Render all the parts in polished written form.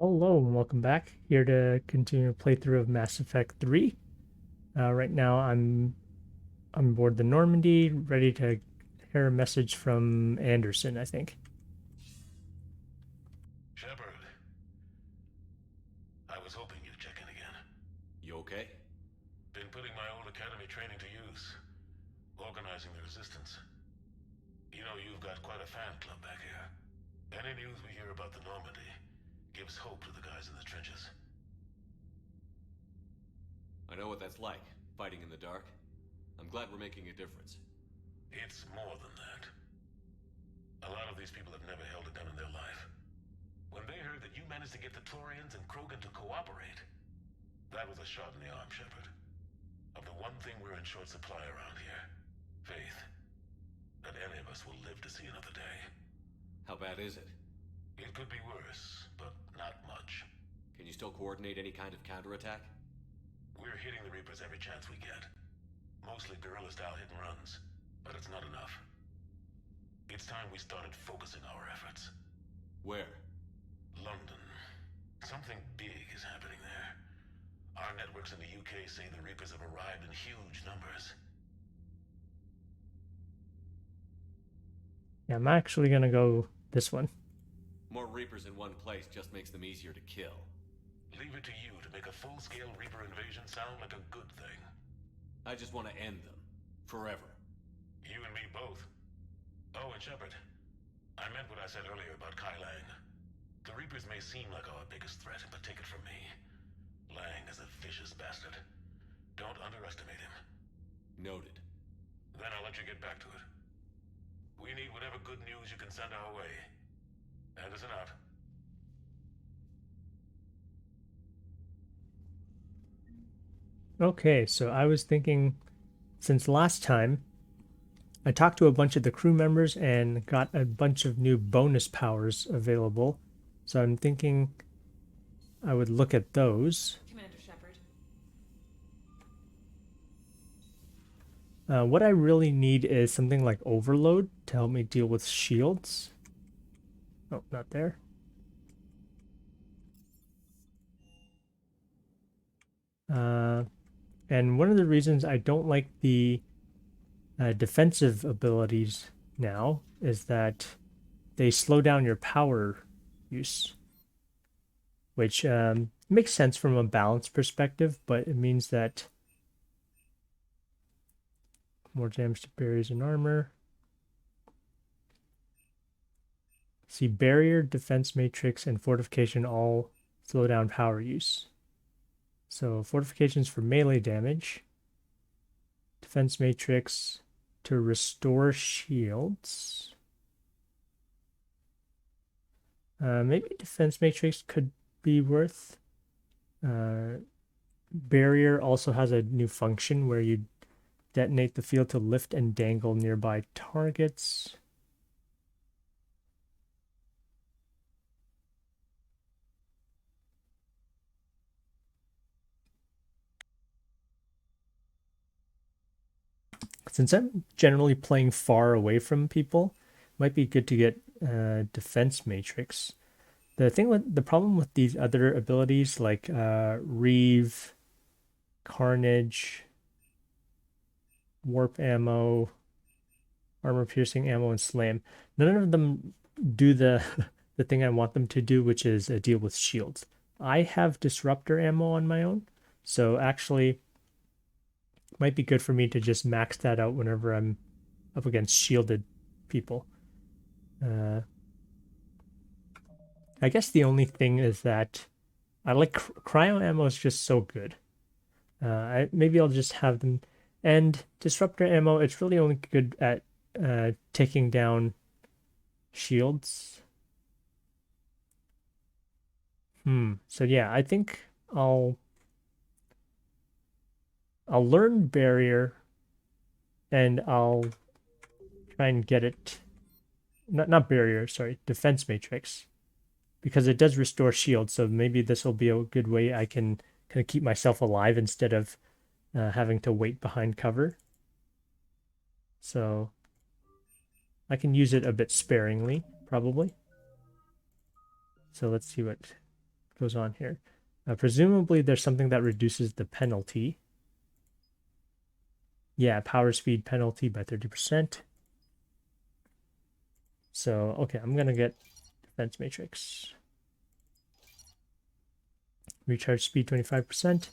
Hello and welcome back. Here to continue a playthrough of Mass Effect 3. Right now I'm on board the Normandy, ready to hear a message from Anderson, I think. Shepard, I was hoping you'd check in again. You okay? Been putting my old academy training to use, organizing the resistance. You know, you've got quite a fan club back here. Any news we hear about the Normandy gives hope to the guys in the trenches. I know what that's like, fighting in the dark. I'm glad we're making a difference. It's more than that. A lot of these people have never held a gun in their life. When they heard that you managed to get the Torians and Krogan to cooperate, that was a shot in the arm, Shepard. Of the one thing we're in short supply around here, faith. That any of us will live to see another day. How bad is it? It could be worse, but not much. Can you still coordinate any kind of counterattack? We're hitting the Reapers every chance we get. Mostly guerrilla-style hit-and-runs, but it's not enough. It's time we started focusing our efforts. Where? London. Something big is happening there. Our networks in the UK say the Reapers have arrived in huge numbers. Yeah, I'm actually gonna go this one. More Reapers in one place just makes them easier to kill. Leave it to you to make a full-scale Reaper invasion sound like a good thing. I just want to end them. Forever. You and me both. Oh, and Shepard, I meant what I said earlier about Kai Lang. The Reapers may seem like our biggest threat, but take it from me. Lang is a vicious bastard. Don't underestimate him. Noted. Then I'll let you get back to it. We need whatever good news you can send our way. Anderson out. Okay, so I was thinking, since last time, I talked to a bunch of the crew members and got a bunch of new bonus powers available. So I'm thinking I would look at those. Commander Shepard. What I really need is something like Overload to help me deal with shields. Oh, not there. And one of the reasons I don't like the defensive abilities now is that they slow down your power use, which makes sense from a balance perspective, but it means that more damage to barriers and armor. See, barrier, defense matrix, and fortification all slow down power use. So fortifications for melee damage, defense matrix to restore shields. Maybe defense matrix could be worth. Barrier also has a new function where you detonate the field to lift and dangle nearby targets. Since I'm generally playing far away from people, it might be good to get defense matrix. The problem with these other abilities like Reeve, Carnage, Warp Ammo, Armor Piercing Ammo, and Slam, none of them do the the thing I want them to do, which is deal with shields. I have Disruptor Ammo on my own, so actually might be good for me to just max that out whenever I'm up against shielded people. Uh, I guess the only thing is that I like cryo ammo is just so good. Maybe I'll just have them. And disruptor ammo, it's really only good at taking down shields. So yeah, I think I'll learn barrier and I'll try and get it. Not barrier, sorry, defense matrix, because it does restore shield. So maybe this will be a good way I can kind of keep myself alive instead of having to wait behind cover. So I can use it a bit sparingly, probably. So let's see what goes on here. Presumably there's something that reduces the penalty. Yeah, power speed penalty by 30%. So, okay, I'm gonna get defense matrix. Recharge speed 25%.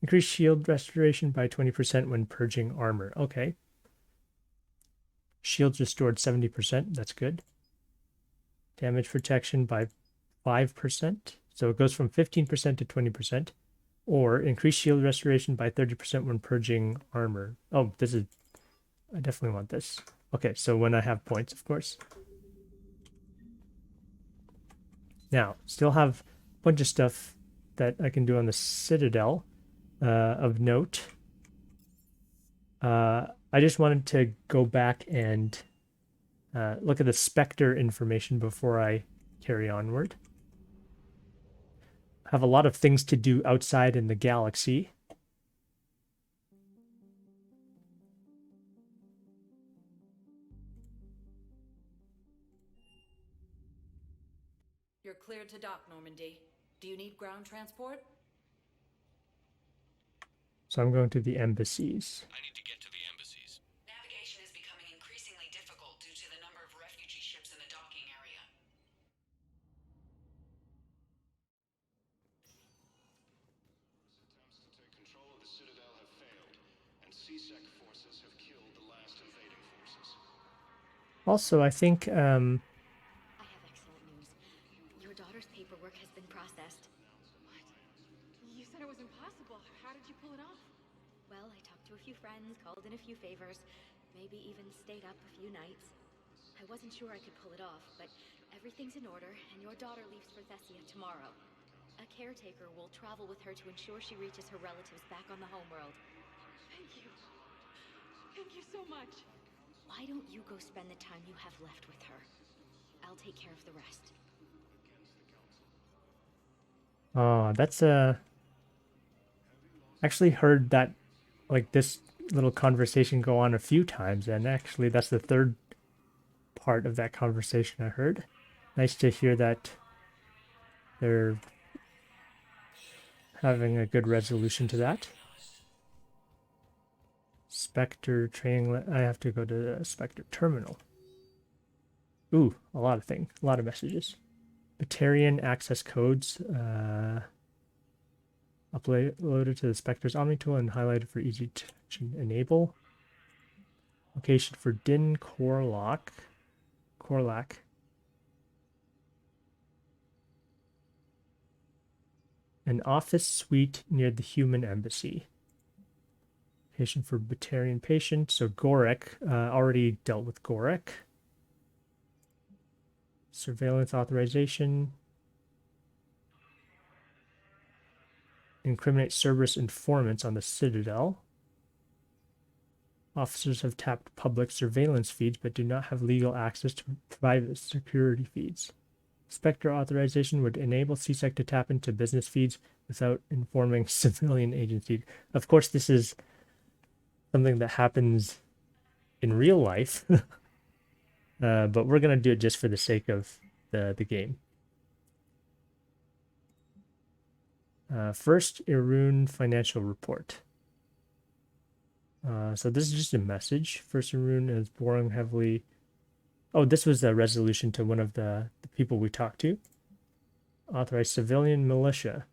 Increase shield restoration by 20% when purging armor. Okay. Shields restored 70%. That's good. Damage protection by 5%. So it goes from 15% to 20%. Or increase shield restoration by 30% when purging armor. Oh, this is... I definitely want this. Okay, so when I have points, of course. Now, still have a bunch of stuff that I can do on the Citadel of note. I just wanted to go back and look at the Spectre information before I carry onward. I have a lot of things to do outside in the galaxy. You're cleared to dock, Normandy. Do you need ground transport? So I'm going to the embassies. I need to get to the embassies. Navigation is becoming increasingly difficult due to the number of refugee ships in the docking area. Attempts to take control of the Citadel have failed, and CSEC forces have killed the last invading forces. Also, I think I have excellent news. Your daughter's paperwork has been processed. What? You said it was impossible. How did you pull it off? Well, I talked to a few friends, called in a few favors, maybe even stayed up a few nights. I wasn't sure I could pull it off, but everything's in order, and your daughter leaves for Thessia tomorrow. A caretaker will travel with her to ensure she reaches her relatives back on the homeworld. Thank you. Thank you so much. Why don't you go spend the time you have left with her? I'll take care of the rest. oh, that's actually heard that like this little conversation go on a few times, and actually that's the third part of that conversation I heard. Nice to hear that they're having a good resolution to that. Spectre training. I have to go to the Spectre terminal. Ooh, a lot of things, a lot of messages. Batarian access codes uploaded to the Spectre's Omni tool and highlighted for easy to enable. Location for Din Korlak. An office suite near the human embassy. Patient for Batarian patient. So Gorek, already dealt with Gorek. Surveillance authorization. Incriminate Cerberus informants on the Citadel. Officers have tapped public surveillance feeds but do not have legal access to private security feeds. Spectre authorization would enable CSEC to tap into business feeds without informing civilian agencies. Of course, this is something that happens in real life, but we're going to do it just for the sake of the game. First, Irun financial report. So this is just a message. First, Irun is borrowing heavily. Oh, this was a resolution to one of the people we talked to. Authorized civilian militia.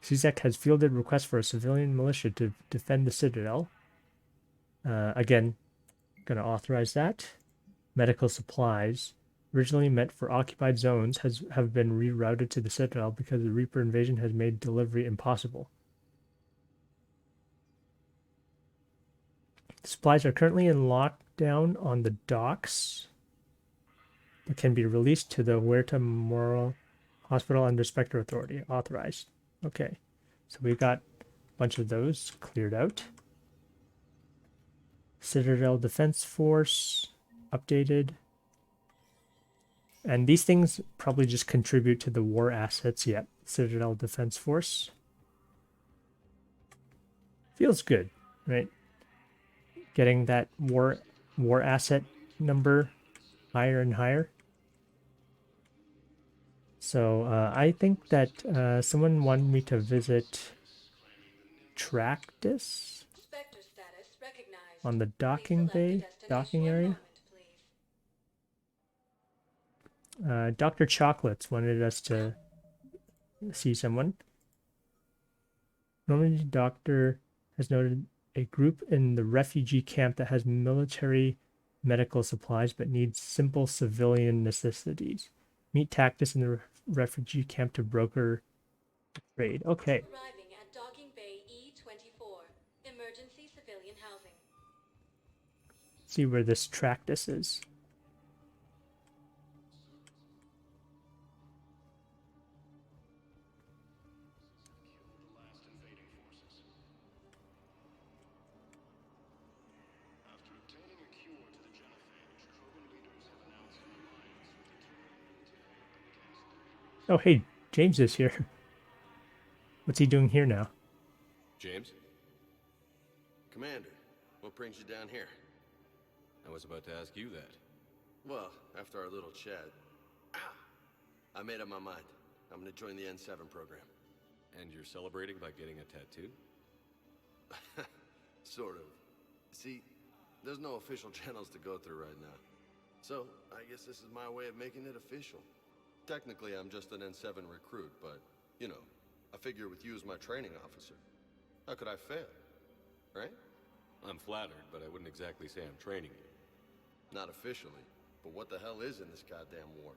CSEC has fielded requests for a civilian militia to defend the Citadel. Again, going to authorize that. Medical supplies, originally meant for occupied zones, have been rerouted to the Citadel because the Reaper invasion has made delivery impossible. Supplies are currently in lockdown on the docks, but can be released to the Huerta Memorial Hospital under Spectre Authority. Authorized. Okay, so we got a bunch of those cleared out. Citadel Defense Force updated. And these things probably just contribute to the war assets. Yep, Citadel Defense Force. Feels good, right? Getting that war asset number higher and higher. So I think that someone wanted me to visit Tractus Spectre status recognized. on the Please docking select a bay, destination docking one area. moment, please. Dr. Chocolates wanted us to see someone. Normandy doctor has noted a group in the refugee camp that has military medical supplies but needs simple civilian necessities. Meet Tactus in the refugee camp to broker trade. Okay. Arriving at Docking Bay E24. Emergency civilian housing. See where this Tractus is. Oh, hey, James is here. What's he doing here now? James? Commander, what brings you down here? I was about to ask you that. Well, after our little chat, I made up my mind. I'm gonna join the N7 program. And you're celebrating by getting a tattoo? Sort of. See, there's no official channels to go through right now. So, I guess this is my way of making it official. Technically, I'm just an N7 recruit, but, you know, I figure with you as my training officer, how could I fail? Right? I'm flattered, but I wouldn't exactly say I'm training you. Not officially, but what the hell is in this goddamn war?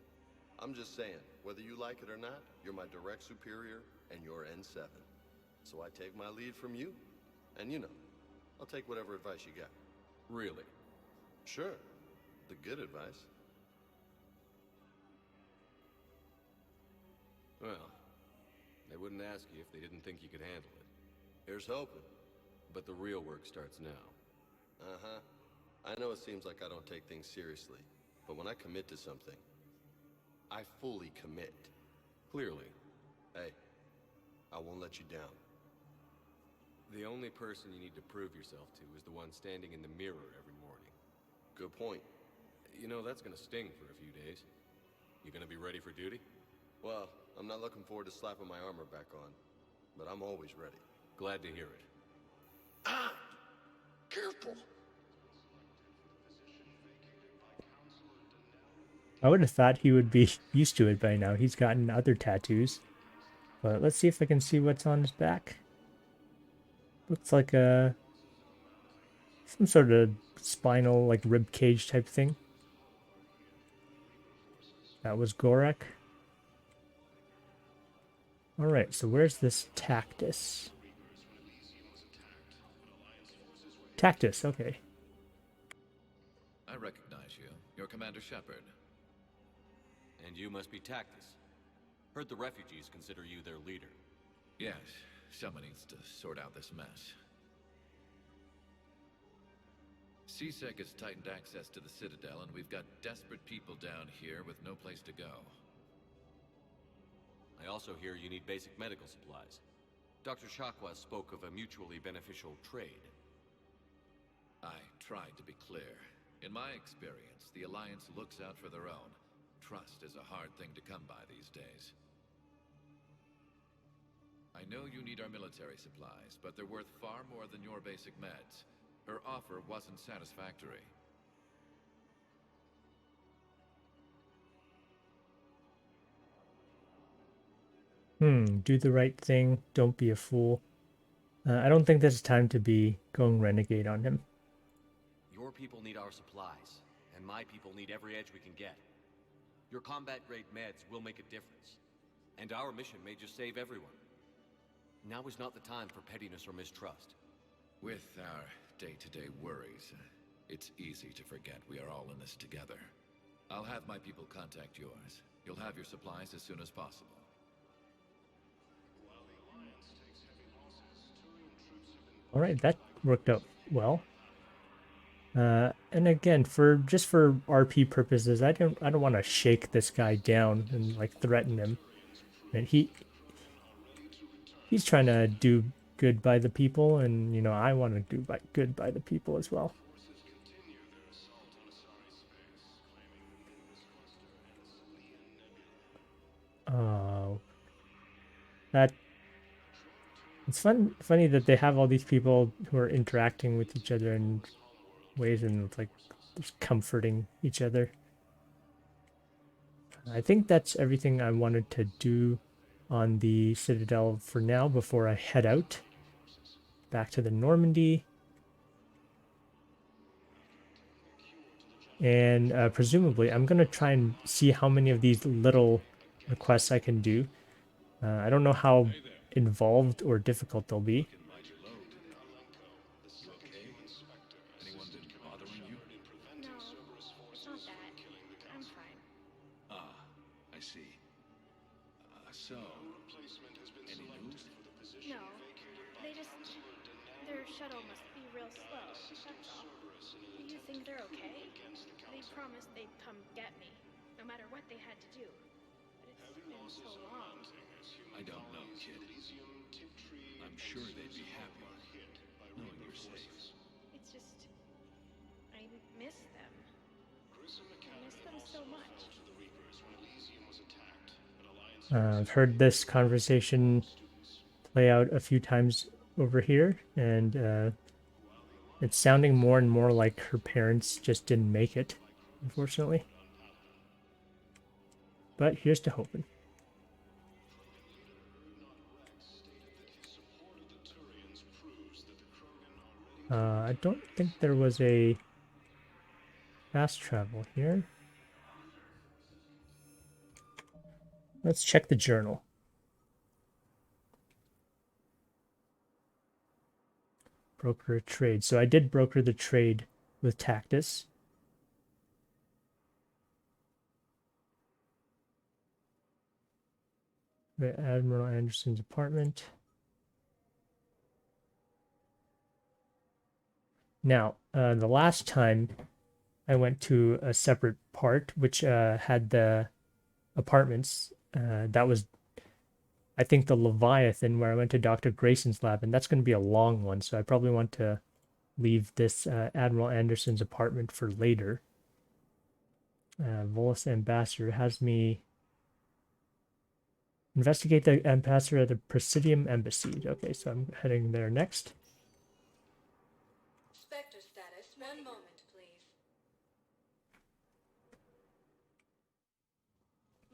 I'm just saying, whether you like it or not, you're my direct superior, and you're N7. So I take my lead from you. And you know, I'll take whatever advice you got. Really? Sure. The good advice. Well, they wouldn't ask you if they didn't think you could handle it. Here's hoping. But the real work starts now. Uh-huh. I know it seems like I don't take things seriously, but when I commit to something, I fully commit. Clearly. Hey, I won't let you down. The only person you need to prove yourself to is the one standing in the mirror every morning. Good point. You know, that's gonna sting for a few days. You gonna be ready for duty? Well, I'm not looking forward to slapping my armor back on, but I'm always ready. Glad to hear it. Ah! Careful! I would have thought he would be used to it by now. He's gotten other tattoos. But let's see if I can see what's on his back. Looks like some sort of spinal, like rib cage type thing. That was Gorak. Alright, so where's this Tactus? Tactus, okay. I recognize you. You're Commander Shepard. And you must be Tactus. Heard the refugees consider you their leader. Yes, someone needs to sort out this mess. CSEC has tightened access to the Citadel, and we've got desperate people down here with no place to go. I also hear you need basic medical supplies. Dr. Chakwas spoke of a mutually beneficial trade. I tried to be clear. In my experience, the Alliance looks out for their own. Trust is a hard thing to come by these days. I know you need our military supplies, but they're worth far more than your basic meds. Her offer wasn't satisfactory. Do the right thing. Don't be a fool. I don't think this is time to be going renegade on him. Your people need our supplies, and my people need every edge we can get. Your combat-grade meds will make a difference, and our mission may just save everyone. Now is not the time for pettiness or mistrust. With our day-to-day worries, it's easy to forget we are all in this together. I'll have my people contact yours. You'll have your supplies as soon as possible. All right, that worked out well. And again, for RP purposes, I don't want to shake this guy down and like threaten him. And he's trying to do good by the people, and you know I want to do good by the people as well. That it's funny that they have all these people who are interacting with each other in ways and it's like just comforting each other. I think that's everything I wanted to do on the Citadel for now before I head out back to the Normandy. And presumably, I'm going to try and see how many of these little requests I can do. I don't know how involved or difficult they'll be. Anyone been bothering you? No, it's not that. I'm fine. Ah, I see. So, any news? No, they just... Their shuttle must be real slow, that's all. Do you think they're okay? They promised they'd come get me, no matter what they had to do. But it's been so long. I don't know, kid. I'm sure they'd be happy knowing you're safe. It's just... I miss them. I miss them so much. I've heard this conversation play out a few times over here, and it's sounding more and more like her parents just didn't make it, unfortunately. But here's to hoping. I don't think there was a fast travel here. Let's check the journal. Broker a trade. So I did broker the trade with Tactus. Admiral Anderson's apartment. Now, the last time I went to a separate part, which had the apartments, that was, I think, the Leviathan, where I went to Dr. Grayson's lab, and that's going to be a long one, so I probably want to leave this Admiral Anderson's apartment for later. Volus Ambassador has me investigate the ambassador at the Presidium Embassy. Okay, so I'm heading there next. Spectre status. 1 moment, please.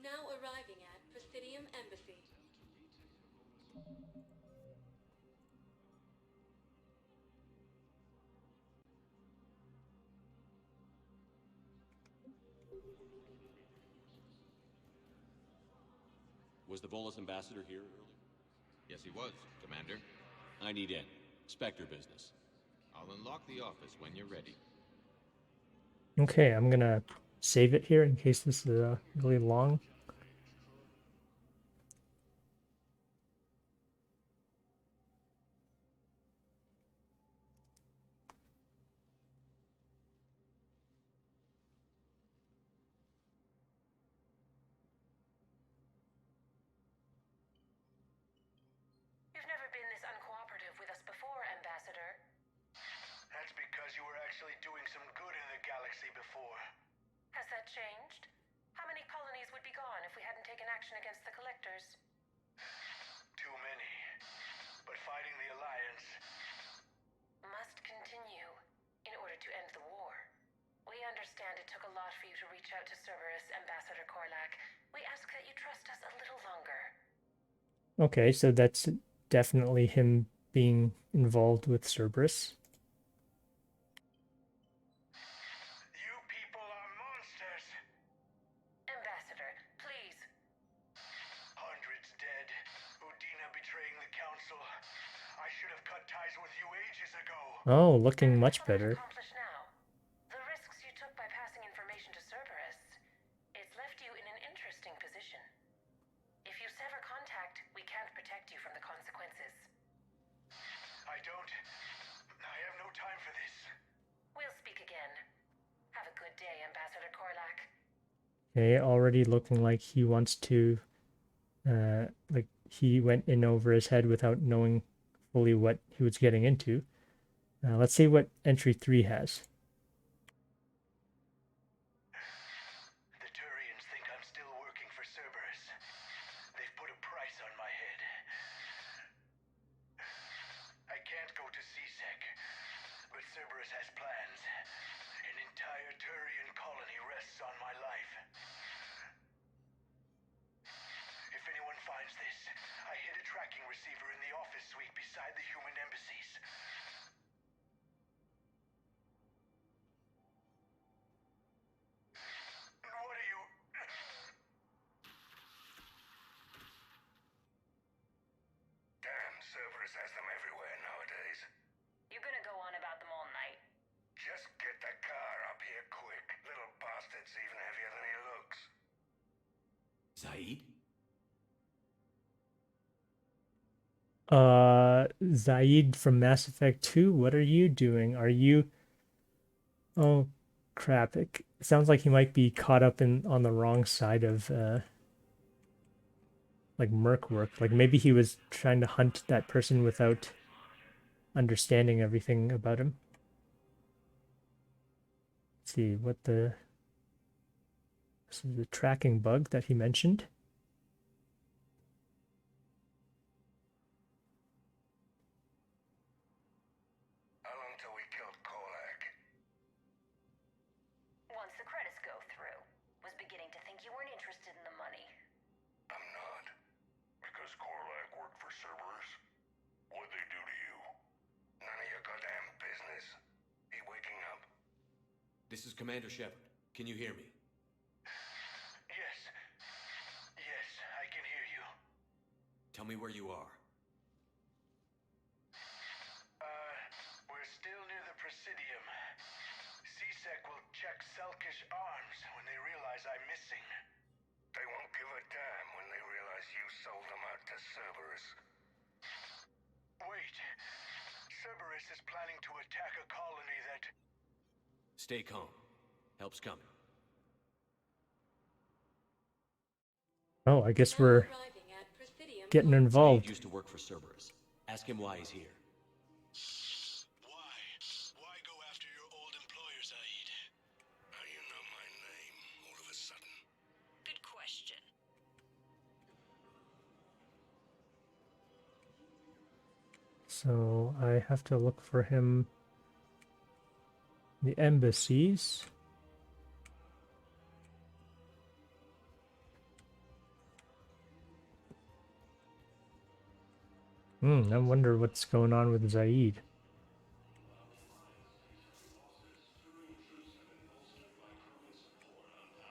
Now arriving at Presidium Embassy. Was the Volus ambassador here earlier? Yes, he was, Commander. I need in. Spectre business. I'll unlock the office when you're ready. Okay, I'm gonna save it here in case this is really long. You've never been this uncooperative with us before, Ambassador. That's because you were actually doing some good in the galaxy before. Has that changed? How many colonies would be gone if we hadn't taken action against the Collectors? Too many. But fighting the Alliance... Must continue in order to end the war. We understand it took a lot for you to reach out to Cerberus, Ambassador Korlak. We ask that you trust us a little longer. Okay, so that's definitely him being involved with Cerberus. You people are monsters! Ambassador, please. Hundreds dead. Udina betraying the Council. I should have cut ties with you ages ago. Oh, looking much What better. accomplish now? The risks you took by passing information to Cerberus, it's left you in an interesting position. If you sever contact, we can't protect you from the consequences. I have no time for this. We'll speak again. Have a good day, Ambassador Korlak. Okay, already looking like he wants to, like he went in over his head without knowing fully what he was getting into. Let's see what entry 3 has. The Turians think I'm still working for Cerberus. They've put a price on my head. Zaid? Zaid from Mass Effect 2, what are you doing? Are you... Oh, crap. It sounds like he might be caught up in on the wrong side of, like, merc work. Like, maybe he was trying to hunt that person without understanding everything about him. Let's see what the... This is the tracking bug that he mentioned. How long till we killed Kolak? Once the credits go through. Was beginning to think you weren't interested in the money. I'm not. Because Korlak worked for Cerberus? What'd they do to you? None of your goddamn business. He waking up? This is Commander Shepard. Can you hear me? Yes. Yes, I can hear you. Tell me where you are. We're still near the Presidium. C-Sec will check Selkish arms when they realize I'm missing. They won't give a damn when they realize you sold them out to Cerberus. Wait. Cerberus is planning to attack a colony that... Stay calm. Help's coming. Oh, I guess Now we're arriving at Presidium getting Point. involved. Zaid used to work for Cerberus. Ask him why he's here. Why? Why go after your old employer, Zaid? How you know my name all of a sudden? Good question. So I have to look for him in the embassies. I wonder what's going on with Zaid.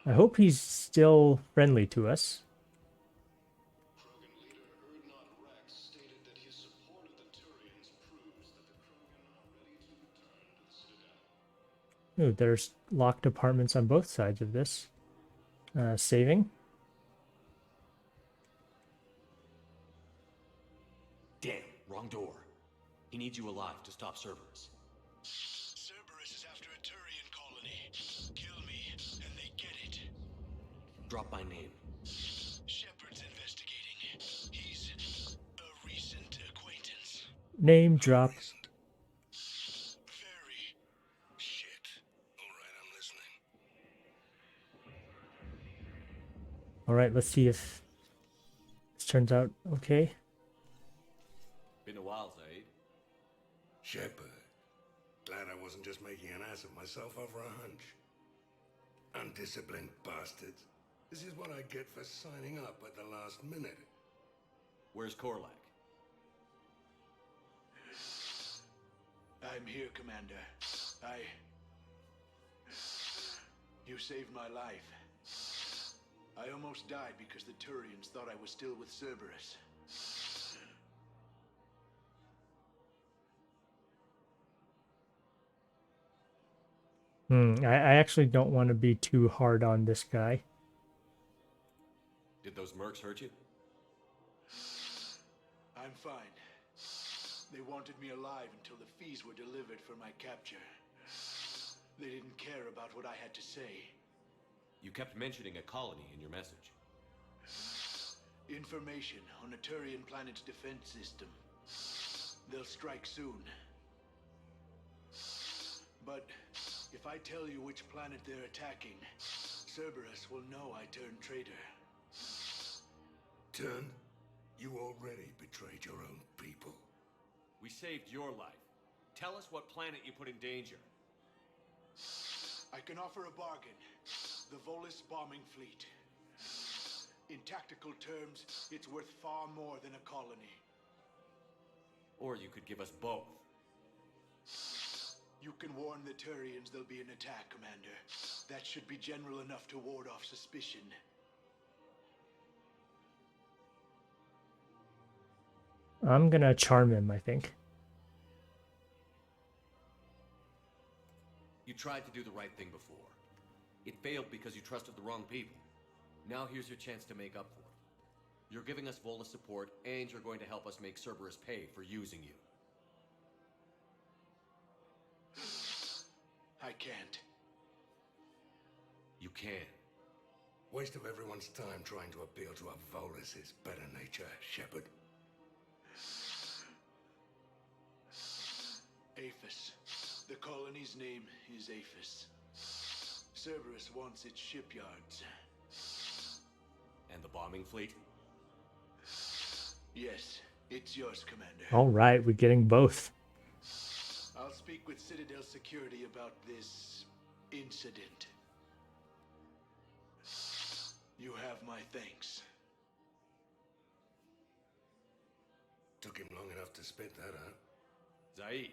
I hope he's still friendly to us. Krogan leader Erdnot Rex stated that his support of the Turians proves that the Krogan are ready to return to the Citadel. Ooh, there's locked apartments on both sides of this. Saving. Damn, wrong door. He needs you alive to stop Cerberus. Cerberus is after a Turian colony. Kill me, and they get it. Drop my name. Shepard's investigating. He's a recent acquaintance. Name drop. Recent. Very. Shit. All right, I'm listening. All right, let's see if this turns out okay. Been a while, Zaid. Shepard. Glad I wasn't just making an ass of myself over a hunch. Undisciplined bastards. This is what I get for signing up at the last minute. Where's Korlak? I'm here, Commander. You saved my life. I almost died because the Turians thought I was still with Cerberus. I actually don't want to be too hard on this guy. Did those mercs hurt you? I'm fine. They wanted me alive until the fees were delivered for my capture. They didn't care about what I had to say. You kept mentioning a colony in your message. Information on a Turian planet's defense system. They'll strike soon. But if I tell you which planet they're attacking, Cerberus will know I turned traitor. Turn? You already betrayed your own people. We saved your life. Tell us what planet you put in danger. I can offer a bargain. The Volus bombing fleet. In tactical terms, it's worth far more than a colony. Or you could give us both. You can warn the Turians there'll be an attack, Commander. That should be general enough to ward off suspicion. I'm gonna charm him, I think. You tried to do the right thing before. It failed because you trusted the wrong people. Now here's your chance to make up for it. You're giving us Volus support, and you're going to help us make Cerberus pay for using you. I can't. You can. Waste of everyone's time trying to appeal to a Volus's better nature, Shepard. Aphis. The colony's name is Aphis. Cerberus wants its shipyards. And the bombing fleet? Yes, it's yours, Commander. All right, we're getting both. I'll speak with Citadel Security about this incident. You have my thanks. Took him long enough to spit that out. Zaid,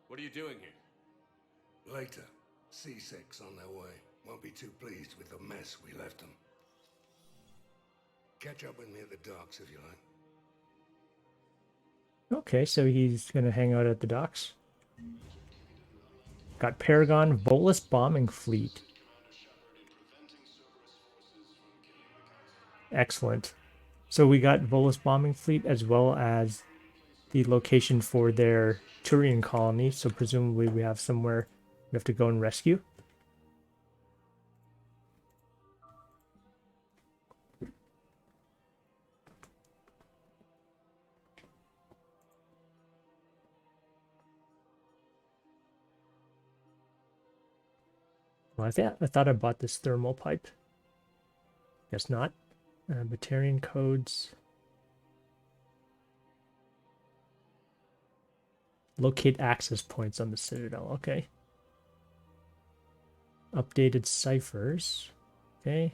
what are you doing here? Later. C6 on their way. Won't be too pleased with the mess we left them. Catch up with me at the docks if you like. Okay, so he's going to hang out at the docks. Got Paragon Volus bombing fleet. Excellent. So we got Volus bombing fleet as well as the location for their Turian colony. So presumably we have somewhere we have to go and rescue. Well, I thought I bought this thermal pipe. Guess not. Batarian codes. Locate access points on the Citadel. Okay. Updated ciphers. Okay.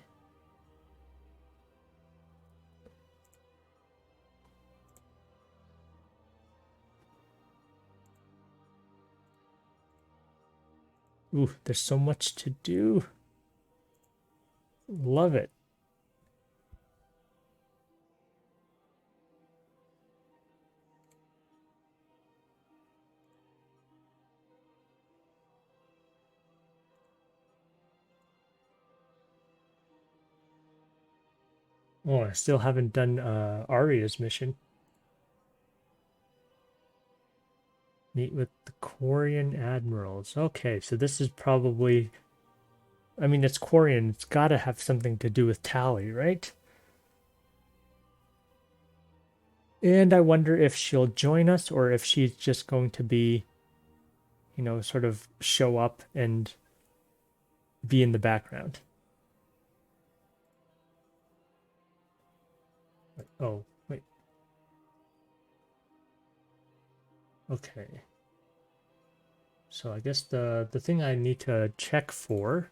Ooh, there's so much to do. Love it. Oh, I still haven't done Arya's mission. Meet with the Quarian admirals. Okay, so this is probably... I mean, it's Quarian. It's got to have something to do with Tally, right? And I wonder if she'll join us or if she's just going to be, you know, sort of show up and be in the background. Oh, wait. Okay. So I guess the thing I need to check for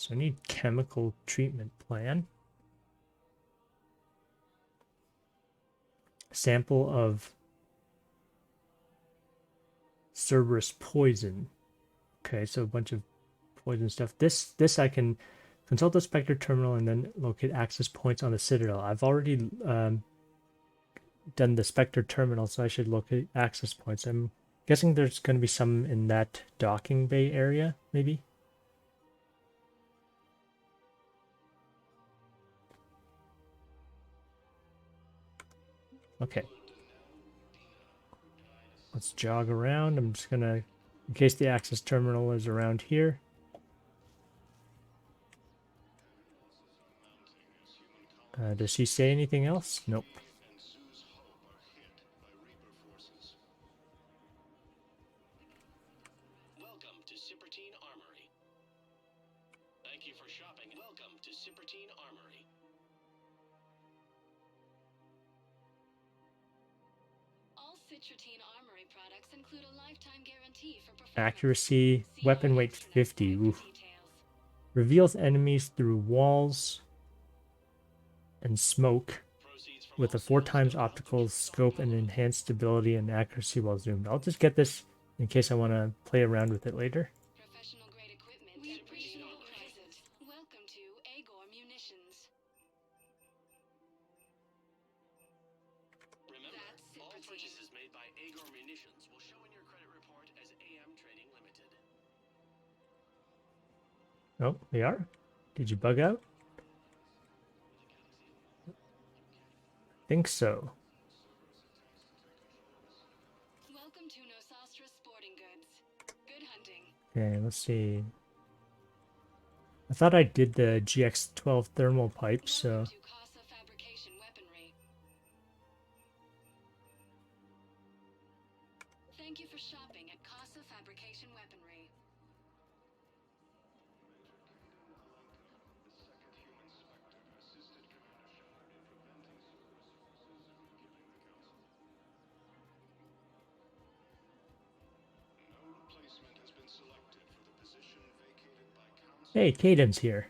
so I need chemical treatment plan. Sample of Cerberus poison. Okay, so a bunch of poison stuff. This I can consult the Spectre terminal and then locate access points on the Citadel. I've already done the Spectre terminal, so I should locate access points. I'm guessing there's going to be some in that docking bay area, maybe. Okay. Let's jog around. I'm just gonna, in case the access terminal is around here. Does she say anything else? Nope. Welcome to Cipertine Armory. Thank you for shopping. Welcome to Cipertine Armory. All Citrotine Armory products include a lifetime guarantee for performance. Accuracy, weapon weight 50. Oof. Reveals enemies through walls and smoke with a 4x optical scope and enhanced stability and accuracy while zoomed. I'll just get this in case I want to play around with it later. Professional grade equipment. We appreciate your presence. Welcome to Agor Munitions. Remember, all purchases made by Agor Munitions will show in your credit report as AM Trading Limited. Oh, they are? Did you bug out? Think so. Welcome to Nosastra Sporting Goods. Good hunting. Okay, let's see. I thought I did the GX12 thermal pipe, so... To Casa Fabrication Weaponry. Thank you for shopping at Casa Fabrication Weaponry. Hey, Caden's here.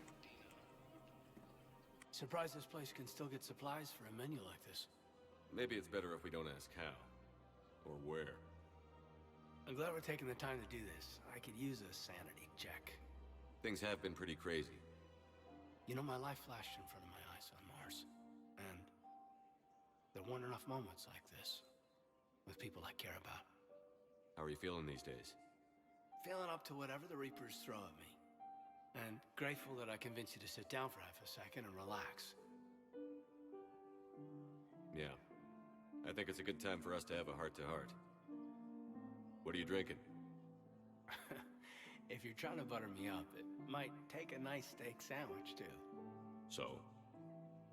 Surprised this place can still get supplies for a menu like this. Maybe it's better if we don't ask how. Or where. I'm glad we're taking the time to do this. I could use a sanity check. Things have been pretty crazy. You know, my life flashed in front of my eyes on Mars. And there weren't enough moments like this. With people I care about. How are you feeling these days? Feeling up to whatever the Reapers throw at me. And grateful that I convinced you to sit down for half a second and relax. Yeah. I think it's a good time for us to have a heart-to-heart. What are you drinking? If you're trying to butter me up, it might take a nice steak sandwich, too. So?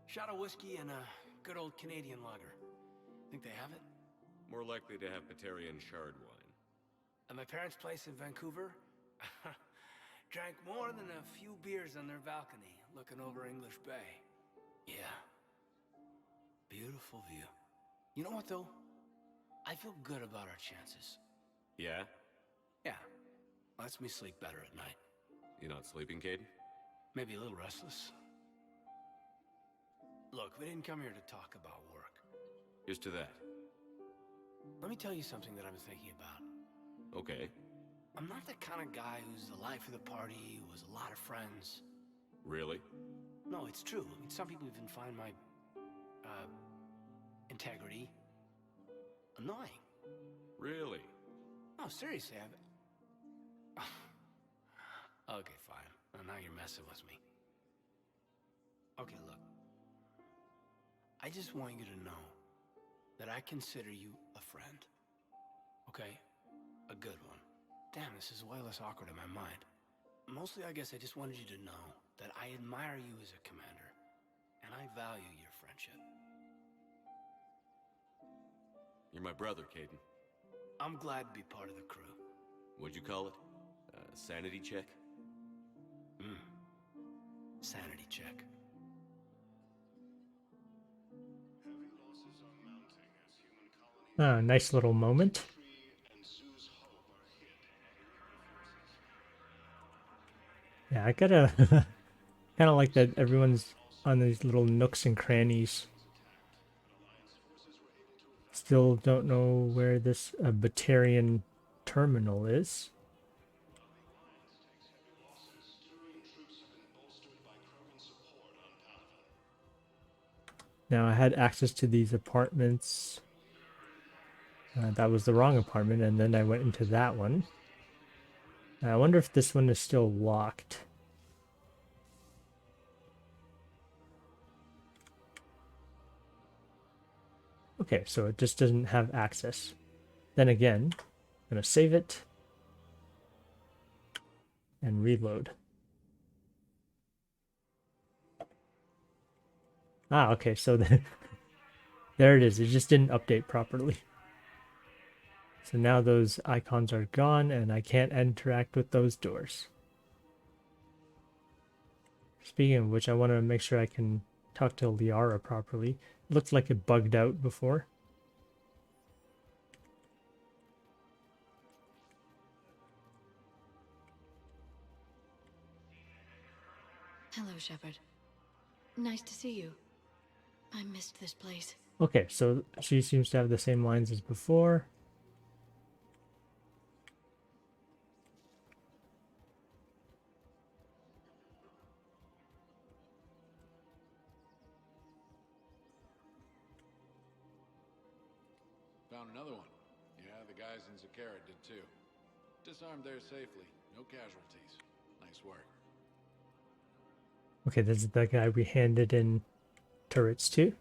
Shot of whiskey and a good old Canadian lager. Think they have it? More likely to have Batarian shard wine. At my parents' place in Vancouver, drank more than a few beers on their balcony, looking over English Bay. Yeah. Beautiful view. You know what, though? I feel good about our chances. Yeah? Yeah. Lets me sleep better at night. You not sleeping, Caden? Maybe a little restless. Look, we didn't come here to talk about work. Here's to that. Let me tell you something that I've been thinking about. Okay. I'm not the kind of guy who's the life of the party, who has a lot of friends. Really? No, it's true. I mean, some people even find my, integrity annoying. Really? No, seriously, Okay, fine. Well, now you're messing with me. Okay, look. I just want you to know that I consider you a friend. Okay? A good one. Damn, this is way less awkward in my mind. Mostly, I guess I just wanted you to know that I admire you as a commander, and I value your friendship. You're my brother, Caden. I'm glad to be part of the crew. What'd you call it? Sanity check? Sanity check. Ah, nice little moment. Yeah, I gotta kind of like that everyone's on these little nooks and crannies. Still don't know where this Batarian terminal is. Now I had access to these apartments. That was the wrong apartment, and then I went into that one. I wonder if this one is still locked. Okay, so it just doesn't have access. Then again, I'm going to save it and reload. Ah, okay, so there it is. It just didn't update properly. So now those icons are gone and I can't interact with those doors. Speaking of which, I want to make sure I can talk to Liara properly. It looks like it bugged out before. Hello, Shepard. Nice to see you. I missed this place. Okay, so she seems to have the same lines as before. Found another one. Yeah, the guys in Zakara did too. Disarmed there safely. No casualties. Nice work. Okay, this is the guy we handed in turrets to.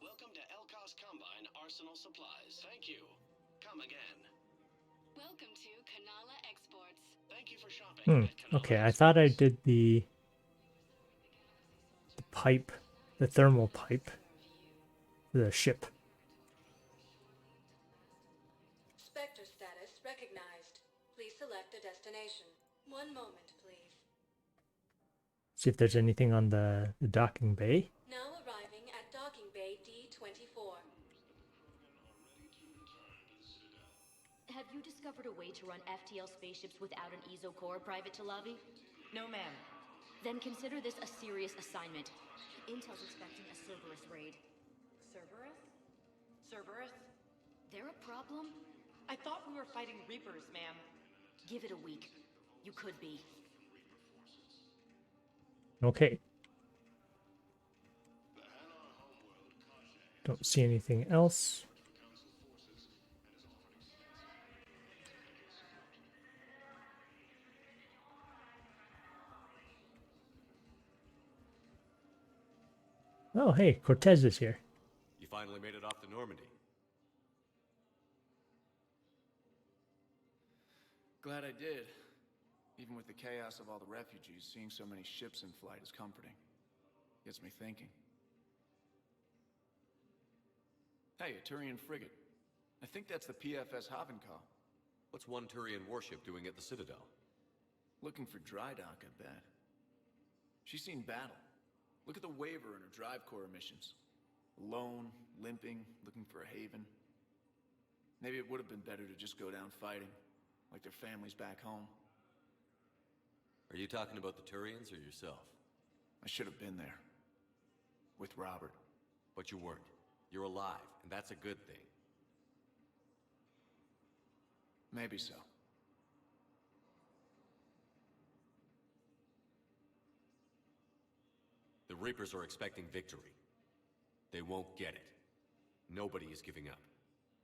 Welcome to Elkos Combine Arsenal Supplies. Thank you. Come again. Welcome to Kanala Exports. Thank you for shopping at Kanala Okay, I Exports. thought I did the pipe, the thermal pipe, the ship. Spectre status recognized. Please select a destination. One moment, please. See if there's anything on the docking bay. Now arriving at Docking Bay D-24. Have you discovered a way to run FTL spaceships without an ESO core, Private Talavi? No, ma'am. Then consider this a serious assignment. Intel's expecting a Cerberus raid. Cerberus? Cerberus? They're a problem? I thought we were fighting Reapers, ma'am. Give it a week. You could be. Okay. Don't see anything else. Oh, hey, Cortez is here. You finally made it off to Normandy. Glad I did. Even with the chaos of all the refugees, seeing so many ships in flight is comforting. Gets me thinking. Hey, a Turian frigate. I think that's the PFS Havenkal. What's one Turian warship doing at the Citadel? Looking for dry dock, I bet. She's seen battle. Look at the waiver in her drive core emissions. Alone, limping, looking for a haven. Maybe it would have been better to just go down fighting, like their families back home. Are you talking about the Turians or yourself? I should have been there. With Robert. But you weren't. You're alive, and that's a good thing. Maybe so. The Reapers are expecting victory. They won't get it. Nobody is giving up.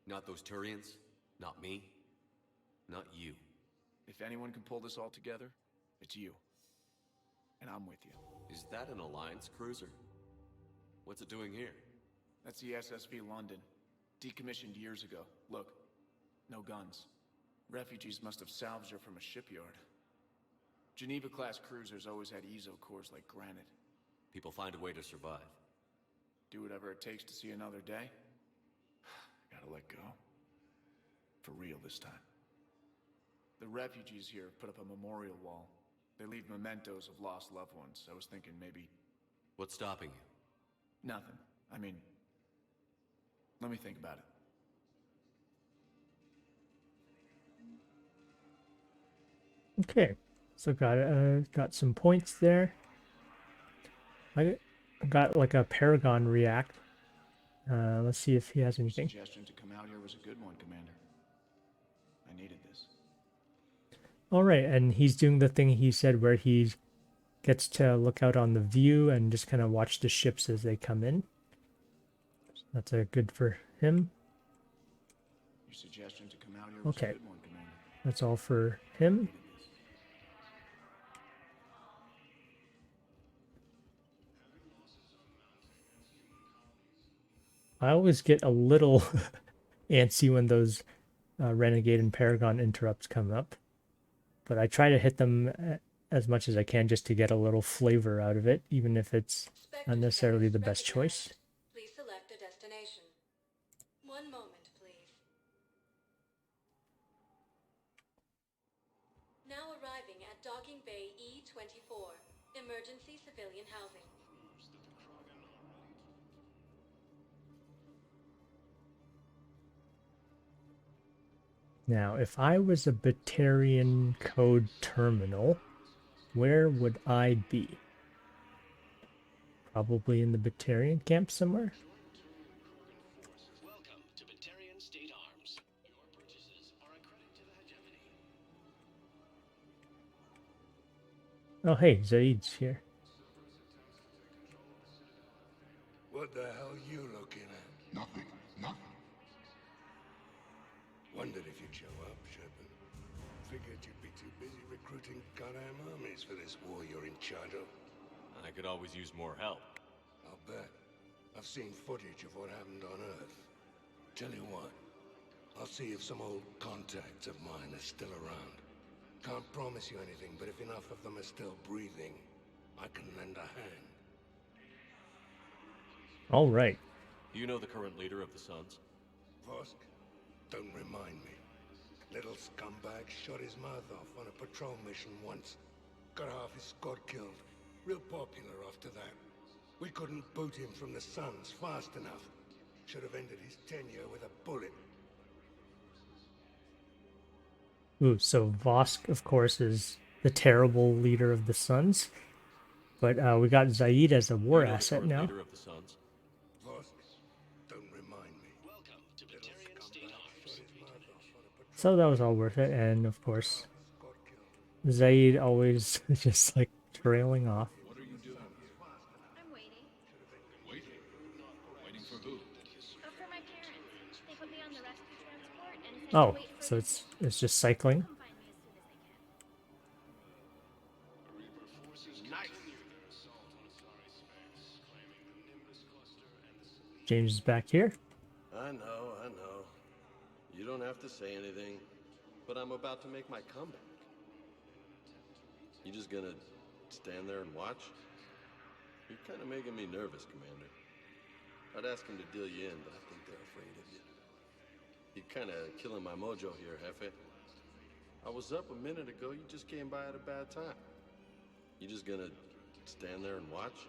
Not those Turians, not me, not you. If anyone can pull this all together, it's you. And I'm with you. Is that an Alliance cruiser? What's it doing here? That's the SSV London. Decommissioned years ago. Look, no guns. Refugees must have salvaged her from a shipyard. Geneva-class cruisers always had ESO cores like granite. People find a way to survive. Do whatever it takes to see another day. Gotta let go. For real this time. The refugees here put up a memorial wall. They leave mementos of lost loved ones. I was thinking maybe... What's stopping you? Nothing. I mean... Let me think about it. Okay, so got some points there. I got like a Paragon react. Let's see if he has anything. Suggestion to come out here was a good one, Commander. I needed this. All right, and he's doing the thing he said where he gets to look out on the view and just kind of watch the ships as they come in. That's a good for him. Your suggestion to come out here was a good one, Commander. That's all for him. I always get a little antsy when those Renegade and Paragon interrupts come up. But I try to hit them as much as I can just to get a little flavor out of it, even if it's not necessarily the best choice. Please select a destination. One moment, please. Now arriving at Docking Bay E-24. 24. Emergency civilian housing. Now, if I was a Batarian code terminal, where would I be? Probably in the Batarian camp somewhere? Welcome to Batarian State Arms. Your purchases are a credit to the hegemony. Oh, hey, Zaid's here. What the hell you looking at? Nothing. Nothing. Wondered if you'd show up, Shepard. Figured you'd be too busy recruiting goddamn armies for this war you're in charge of. I could always use more help. I'll bet. I've seen footage of what happened on Earth. Tell you what, I'll see if some old contacts of mine are still around. Can't promise you anything, but if enough of them are still breathing, I can lend a hand. All right. You know the current leader of the Suns? Vosk? Don't remind me. Little scumbag shot his mouth off on a patrol mission once. Got half his squad killed. Real popular after that. We couldn't boot him from the Suns fast enough. Should have ended his tenure with a bullet. Ooh, so Vosk, of course, is the terrible leader of the Suns. But we got Zaid as a war asset now. Leader of the Suns? Vosk, don't remind me. Welcome to Batarian State Arms. So that was all worth it, and of course, Zaid always just like trailing off. What are you doing here? I'm waiting. Waiting? Waiting for who? For my parents. They put me on the rescue transport and said Oh, to wait for so it's just cycling. come find me as soon as they can. Nice. James is back here. I know, I know. You don't have to say anything, but I'm about to make my comeback. You just gonna stand there and watch? You're kind of making me nervous, Commander. I'd ask them to deal you in, but I think they're afraid of you. You're kind of killing my mojo here, Jefe. I was up a minute ago, you just came by at a bad time. You just gonna stand there and watch?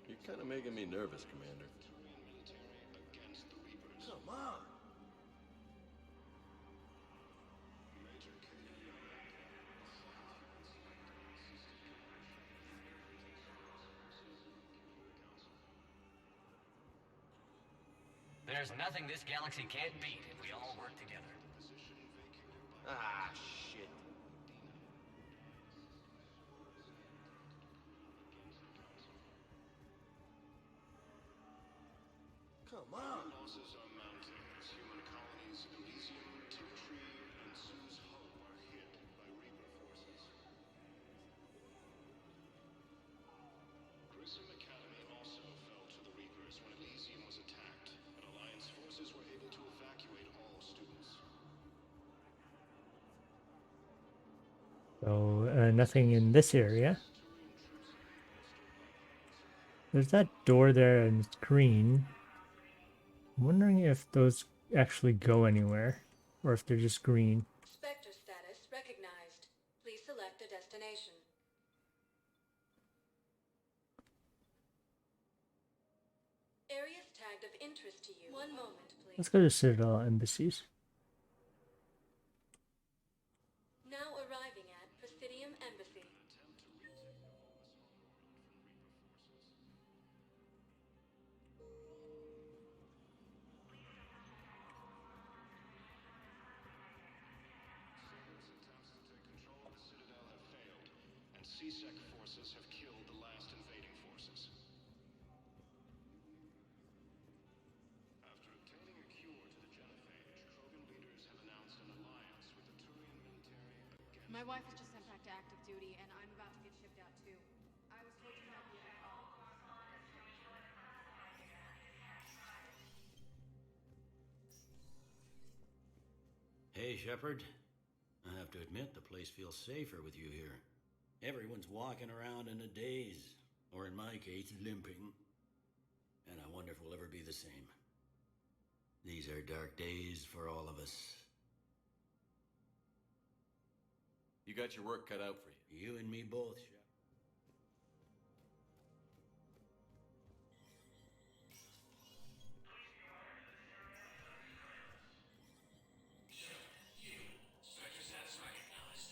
You're kind of making me nervous, Commander. Come on! There's nothing this galaxy can't beat if we all work together. Ah, shit. Come on! Losses are mounting as human colonies Elysium, Timtree, and Sue's Hope are hit by Reaper forces. Grissom Academy also fell to the Reapers when Elysium was attacked, but Alliance forces were able to evacuate all students. So nothing in this area. There's that door there and it's green. I'm wondering if those actually go anywhere, or if they're just green. Spectre status recognized. Please select a destination. Areas tagged of interest to you. One moment, please. Let's go to Citadel Embassies. Now arriving at Presidium Embassy. And CSEC forces have killed the last invading forces. After obtaining a cure to the genophage, Krogan leaders have announced an alliance with the Turian military against... My wife was just sent back to active duty, and I'm about to get shipped out too. I was told you might be a call. Hey, Shepard. I have to admit, the place feels safer with you here. Everyone's walking around in a daze, or in my case, limping. And I wonder if we'll ever be the same. These are dark days for all of us. You got your work cut out for you. You and me both, Shep. Spectre status recognized.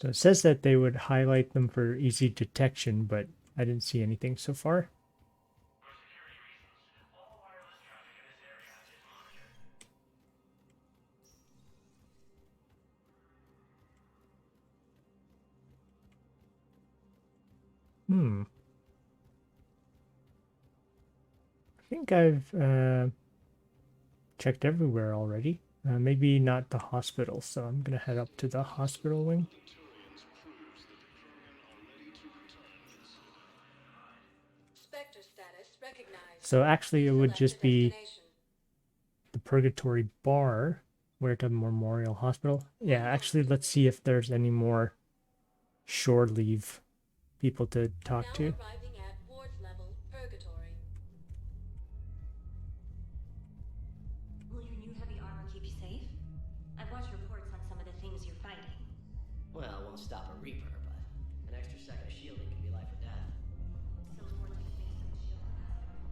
So it says that they would highlight them for easy detection, but I didn't see anything so far. Hmm. I think I've checked everywhere already. Maybe not the hospital, so I'm gonna head up to the hospital wing. Spectre status recognized. So actually it would Select a just be destination. the Purgatory Bar, Huerta Memorial Hospital. Yeah, actually let's see if there's any more shore leave people to talk Now to. arriving at wards level Purgatory. Will your new heavy armor keep you safe? I've watched reports on some of the things you're fighting. Well, it won't stop a Reaper, but an extra second of shielding can be life or death. So is vortex-based windshield capacity.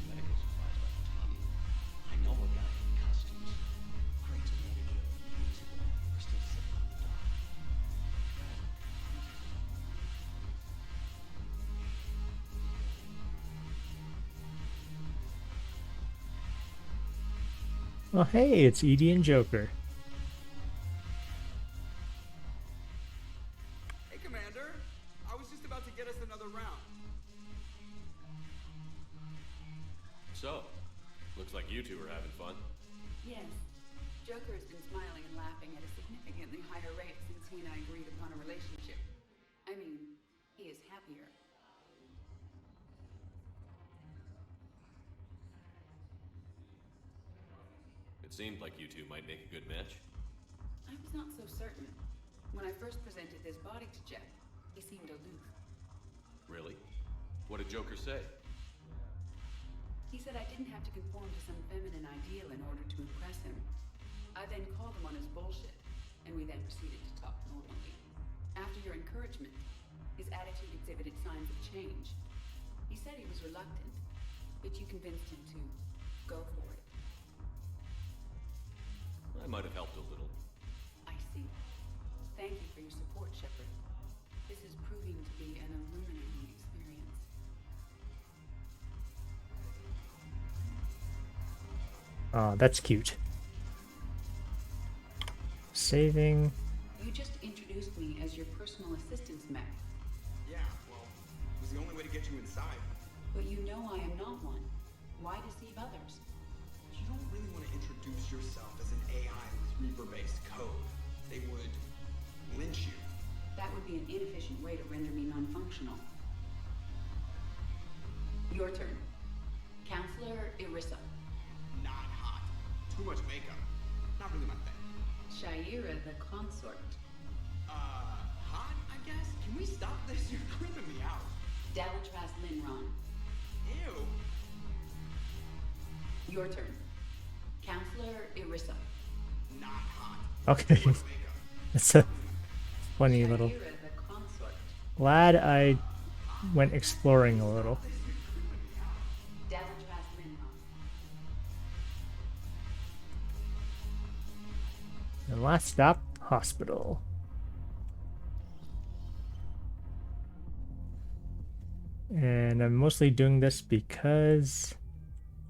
Medical supplies by the ton. I know a guy in customs. Crates of luggage of weeks ago are still sitting on the dock. Oh hey, it's Edie and Joker. Hey, Commander. I was just about to get us another round. So, looks like you two are having fun. Yes. Joker has been smiling and laughing at a significantly higher rate since he and I agreed upon a relationship. I mean, he is happier. It seemed like you two might make a good match. I was not so certain. When I first presented this body to Jeff, he seemed aloof. Really? What did Joker say? He said I didn't have to conform to some feminine ideal in order to impress him. I then called him on his bullshit, and we then proceeded to talk normally. After your encouragement, his attitude exhibited signs of change. He said he was reluctant, but you convinced him to go for it. I might have helped a little. I see. Thank you for your support, Shepard. This is proving to be an illuminating experience. Oh, that's cute. Saving. You just introduced me as your personal assistance mech. Yeah, well, it was the only way to get you inside. But you know I am not one. Why deceive others? You don't really want to introduce yourself as an AI with Reaper-based code. They would lynch you. That would be an inefficient way to render me non-functional. Your turn. Counselor Irissa. Not hot. Too much makeup. Not really my thing. Shaira the consort. Hot, I guess? Can we stop this? You're creeping me out. Dalatras Linron. Ew. Your turn. Counselor Irissa. Not hot. Okay. That's a funny little. Shaira the consort. Glad I went exploring a little. Dalatras Linron. And last stop, hospital. And I'm mostly doing this because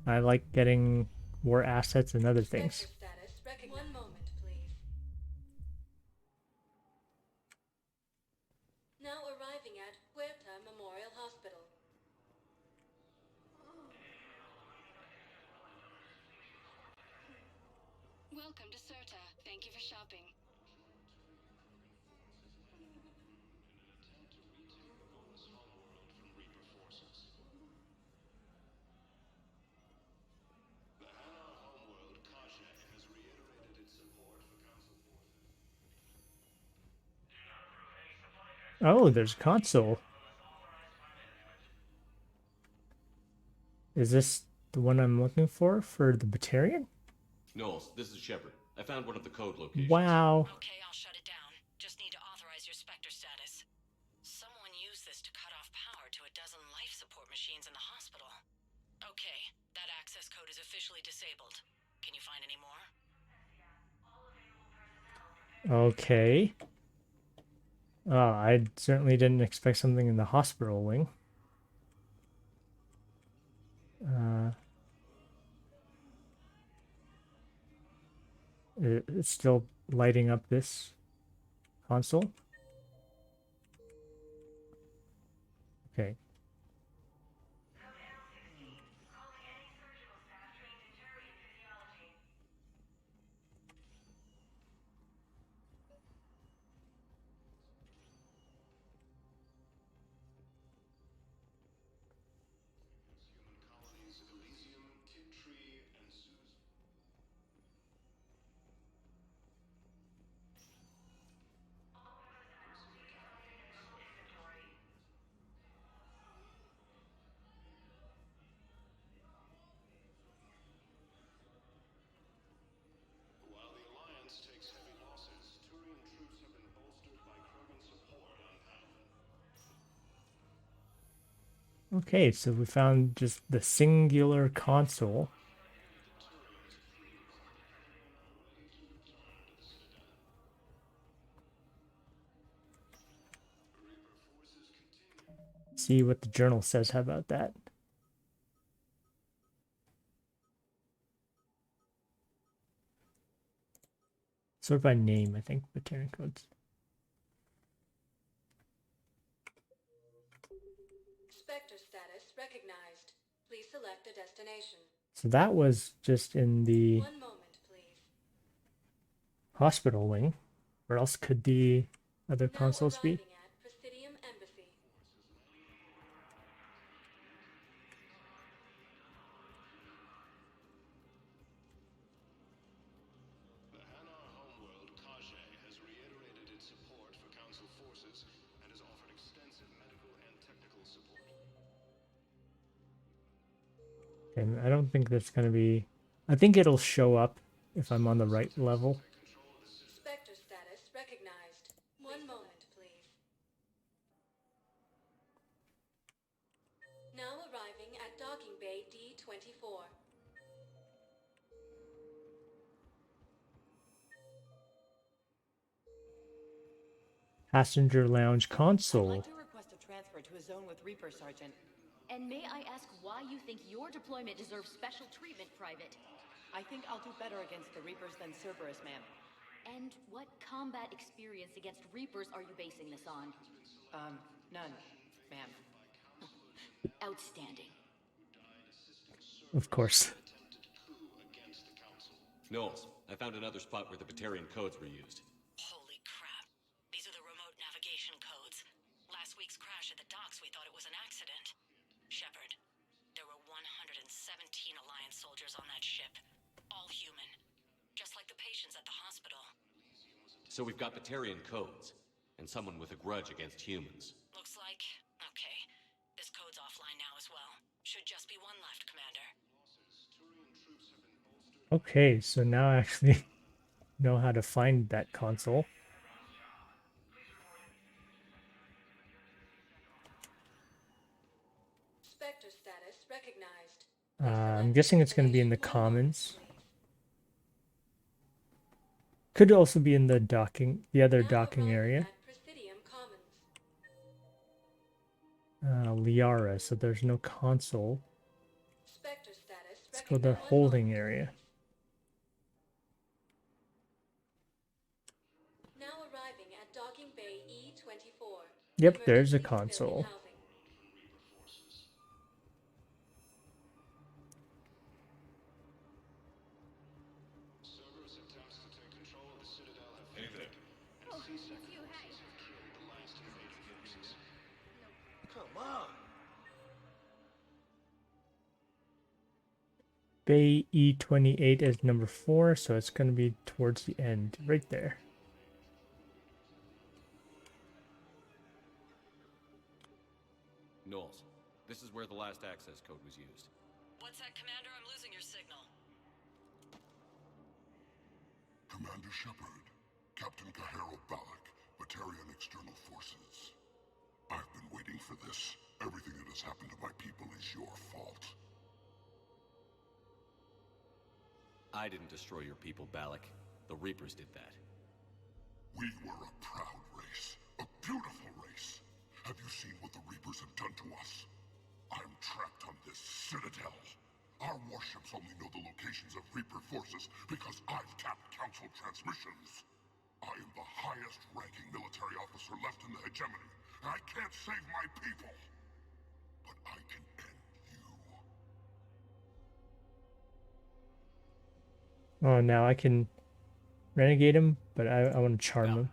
I like getting more assets and other things. Status recognized. 1 moment, please. Now arriving at Huerta Memorial Hospital. Welcome to Certa. Thank you for shopping. Oh, there's a console. Is this the one I'm looking for the Batarian? Knowles, this is Shepard. I found one of the code locations. Wow. Okay, I'll shut it down. Just need to authorize your Spectre status. Someone used this to cut off power to a dozen life support machines in the hospital. Okay, that access code is officially disabled. Can you find any more? Okay. I certainly didn't expect something in the hospital wing. It's still lighting up this console. Okay. While the Alliance takes heavy losses, Turian troops have been bolstered by Krogan support on Palvin. Okay, so we found just the singular console. See what the journal says. How about that? Sort by name, I think, Batarian codes. Spectre status recognized. Please select a destination. So that was just in the 1 moment, please. hospital wing. Where else could the other Now consoles be? arriving at Presidium Embassy. The Hanar homeworld, Kajay, has reiterated its support for Council forces and has offered extensive medical and technical support. And I don't think that's going to be... I think it'll show up if I'm on the right level. Spectre status recognized. 1 moment, please. Now arriving at Docking Bay D-24. Passenger lounge I'd console. like to request a transfer to a zone with Reaper, Sergeant. And may I ask why you think your deployment deserves special treatment, Private? I think I'll do better against the Reapers than Cerberus, ma'am. And what combat experience against Reapers are you basing this on? None, ma'am. Outstanding. Of course. Knowles, I found another spot where the Batarian codes were used. Holy crap. These are the remote navigation codes. Last week's crash at the docks, we thought it was an accident. Shepard, there were 117 Alliance soldiers on that ship. All human. Just like the patients at the hospital. So we've got Batarian codes, and someone with a grudge against humans. Looks like... Okay. This code's offline now as well. Should just be one left, Commander. Okay, so now I actually know how to find that console. Spectre status recognized. I'm guessing it's going to be in the commons. Could also be in the other docking area. Presidium Commons. Liara, so there's no console. Spectre status for the holding area. Now arriving at docking bay E24. Yep, there's a console. Cerberus attempts to take control of the Citadel have Hey there. Oh, it's you, hey. the last invading forces. Come on. Bay E28 is number 4, so it's going to be towards the end, right there. Knowles, this is where the last access code was used. What's that, Commander? I'm losing your signal. Commander Shepard, Captain Kahero Balak, Batarian External Forces. I've been waiting for this. Everything that has happened to my people is your fault. I didn't destroy your people, Balak. The Reapers did that. We were a proud race. A beautiful race. Have you seen what the Reapers have done to us? I'm trapped on this Citadel. Our warships only know the locations of Reaper forces because I've tapped Council transmissions. I am the highest-ranking military officer left in the hegemony. I can't save my people. But I can end you. Oh, now I can renegade him, but I want to charm him.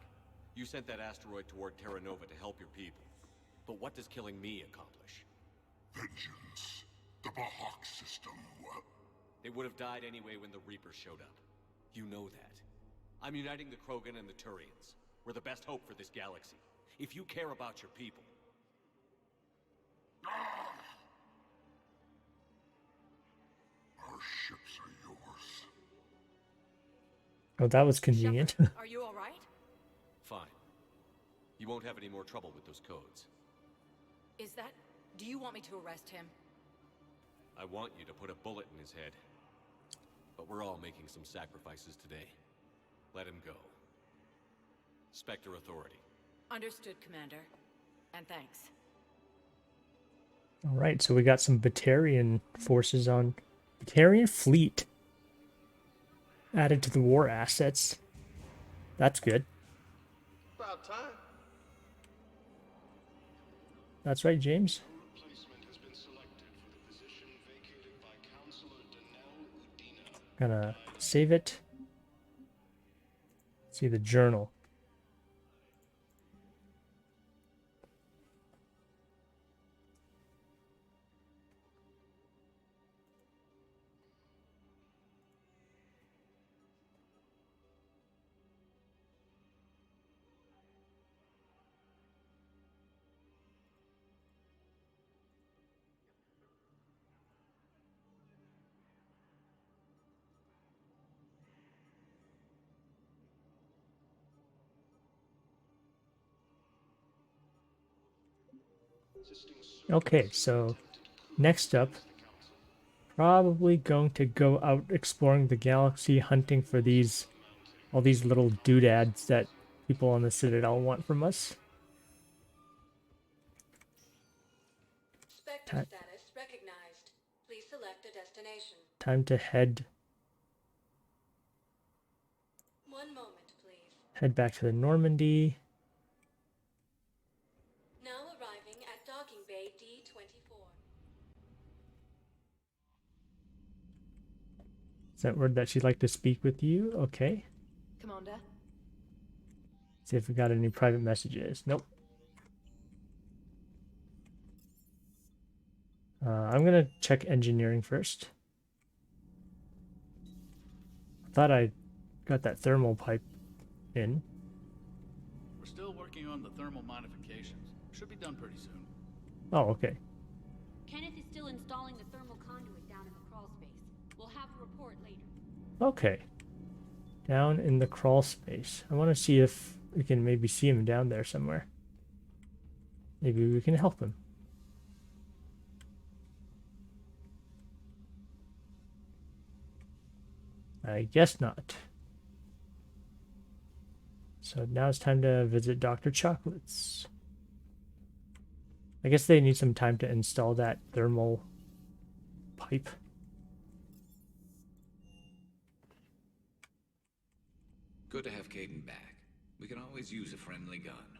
You sent that asteroid toward Terra Nova to help your people. But what does killing me accomplish? Vengeance. The Bahak system, well... They would have died anyway when the Reapers showed up. You know that. I'm uniting the Krogan and the Turians. We're the best hope for this galaxy. If you care about your people... Our ships are yours. Oh, that was convenient. Are you all right? Fine. You won't have any more trouble with those codes. Is that... Do you want me to arrest him? I want you to put a bullet in his head. But we're all making some sacrifices today. Let him go. Spectre Authority. Understood, Commander. And thanks. All right, so we got some Batarian forces on... Batarian fleet added to the war assets. That's good. About time. That's right, James. Gonna save it. See the journal. Okay, so next up, probably going to go out exploring the galaxy, hunting for all these little doodads that people on the Citadel want from us. Spectre status recognized. Please select a destination. Time to head 1 moment, please. head back to the Normandy. Now arriving at docking bay D24. Is that word that she'd like to speak with you? Okay. Commander? See if we got any private messages. Nope. I'm gonna check engineering first. I thought I got that thermal pipe in. We're still working on the thermal modifications. Should be done pretty soon. Oh, okay. Kenneth is still installing the thermal conduit down in the crawl space. We'll have a report later. Okay. Down in the crawl space. I want to see if we can maybe see him down there somewhere. Maybe we can help him. I guess not. So now it's time to visit Dr. Chocolates. I guess they need some time to install that thermal pipe. Good to have Caden back. We can always use a friendly gun.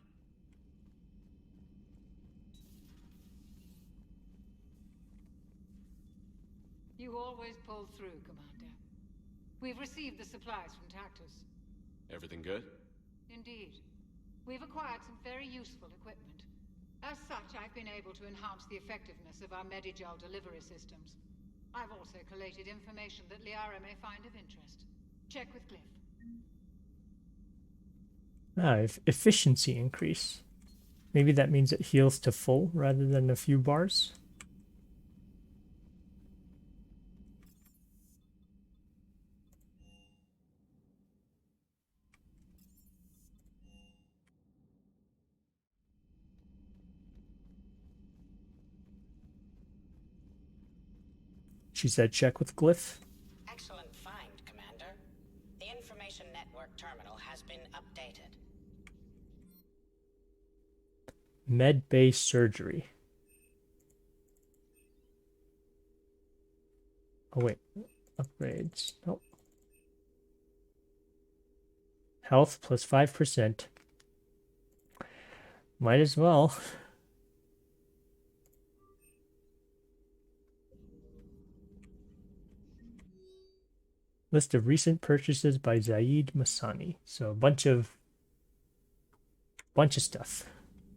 You always pull through, Commander. We've received the supplies from Tactus. Everything good? Indeed. We've acquired some very useful equipment. As such, I've been able to enhance the effectiveness of our Medigel delivery systems. I've also collated information that Liara may find of interest. Check with Glyph. Efficiency increase. Maybe that means it heals to full rather than a few bars. She said check with Glyph. Excellent find, Commander. The information network terminal has been updated. Med bay surgery. Oh wait, upgrades. Nope. Health plus 5%. Might as well. List of recent purchases by Zaid Masani. So a bunch of stuff.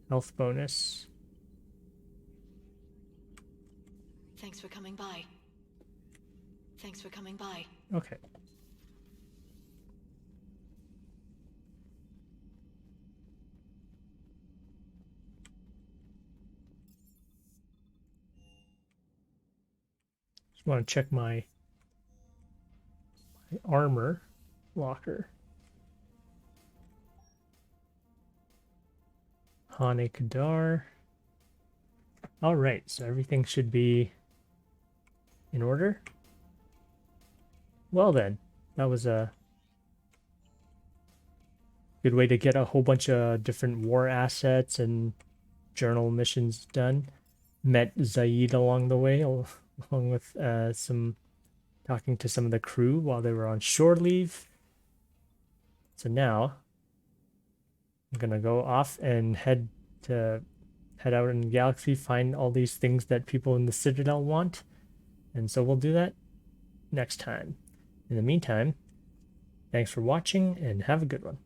Health bonus. Thanks for coming by. Thanks for coming by. Okay. Just want to check my armor locker. Hane Kadar. All right, so everything should be in order. Well then, that was a good way to get a whole bunch of different war assets and journal missions done. Met Zaid along the way, along with some talking to some of the crew while they were on shore leave. So now I'm gonna go off and head out in the galaxy, find all these things that people in the Citadel want. And so we'll do that next time. In the meantime, thanks for watching and have a good one.